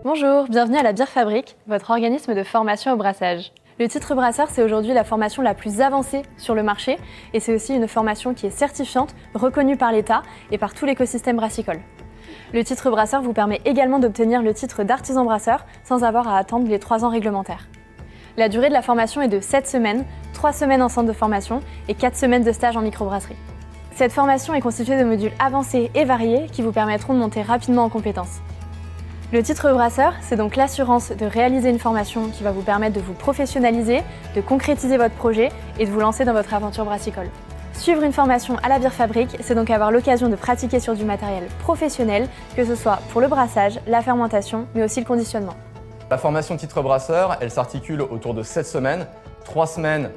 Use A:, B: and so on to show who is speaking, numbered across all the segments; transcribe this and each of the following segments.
A: Bonjour, bienvenue à la Bière Fabrique, votre organisme de formation au brassage. Le titre brasseur, c'est aujourd'hui la formation la plus avancée sur le marché et c'est aussi une formation qui est certifiante, reconnue par l'État et par tout l'écosystème brassicole. Le titre brasseur vous permet également d'obtenir le titre d'artisan brasseur sans avoir à attendre les 3 ans réglementaires. La durée de la formation est de 7 semaines, 3 semaines en centre de formation et 4 semaines de stage en microbrasserie. Cette formation est constituée de modules avancés et variés qui vous permettront de monter rapidement en compétences. Le titre brasseur, c'est donc l'assurance de réaliser une formation qui va vous permettre de vous professionnaliser, de concrétiser votre projet et de vous lancer dans votre aventure brassicole. Suivre une formation à la Bière Fabrique, c'est donc avoir l'occasion de pratiquer sur du matériel professionnel, que ce soit pour le brassage, la fermentation, mais aussi le conditionnement.
B: La formation titre brasseur, elle s'articule autour de 7 semaines, 3 semaines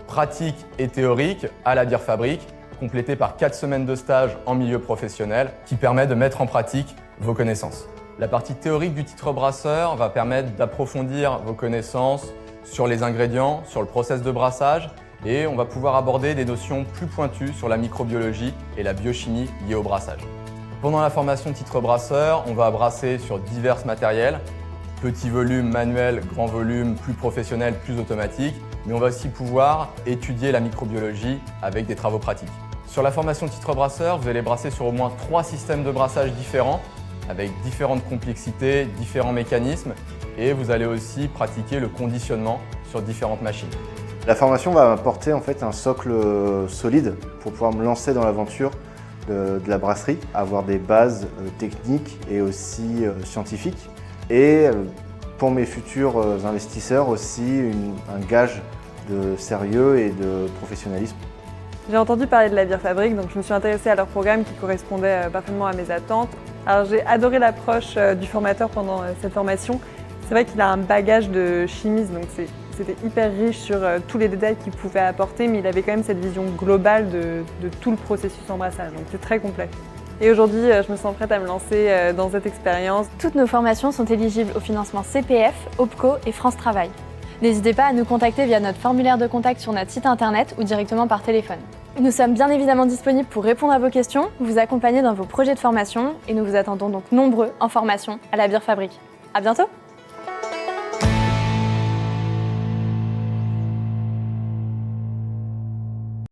B: pratiques et théoriques à la Bière Fabrique, complétées par 4 semaines de stage en milieu professionnel qui permet de mettre en pratique vos connaissances. La partie théorique du titre brasseur va permettre d'approfondir vos connaissances sur les ingrédients, sur le process de brassage et on va pouvoir aborder des notions plus pointues sur la microbiologie et la biochimie liées au brassage. Pendant la formation titre brasseur, on va brasser sur divers matériels, petits volumes manuels, grands volumes, plus professionnels, plus automatiques, mais on va aussi pouvoir étudier la microbiologie avec des travaux pratiques. Sur la formation titre brasseur, vous allez brasser sur au moins 3 systèmes de brassage différents, avec différentes complexités, différents mécanismes, et vous allez aussi pratiquer le conditionnement sur différentes machines.
C: La formation va m'apporter en fait un socle solide pour pouvoir me lancer dans l'aventure de la brasserie, avoir des bases techniques et aussi scientifiques, et pour mes futurs investisseurs aussi un gage de sérieux et de professionnalisme.
D: J'ai entendu parler de la Bière Fabrique, donc je me suis intéressée à leur programme qui correspondait parfaitement à mes attentes. Alors j'ai adoré l'approche du formateur pendant cette formation. C'est vrai qu'il a un bagage de chimiste, donc c'était hyper riche sur tous les détails qu'il pouvait apporter, mais il avait quand même cette vision globale de tout le processus en brassage, donc c'est très complet. Et aujourd'hui, je me sens prête à me lancer dans cette expérience.
A: Toutes nos formations sont éligibles au financement CPF, OPCO et France Travail. N'hésitez pas à nous contacter via notre formulaire de contact sur notre site internet ou directement par téléphone. Nous sommes bien évidemment disponibles pour répondre à vos questions, vous accompagner dans vos projets de formation et nous vous attendons donc nombreux en formation à la Bière Fabrique. À bientôt!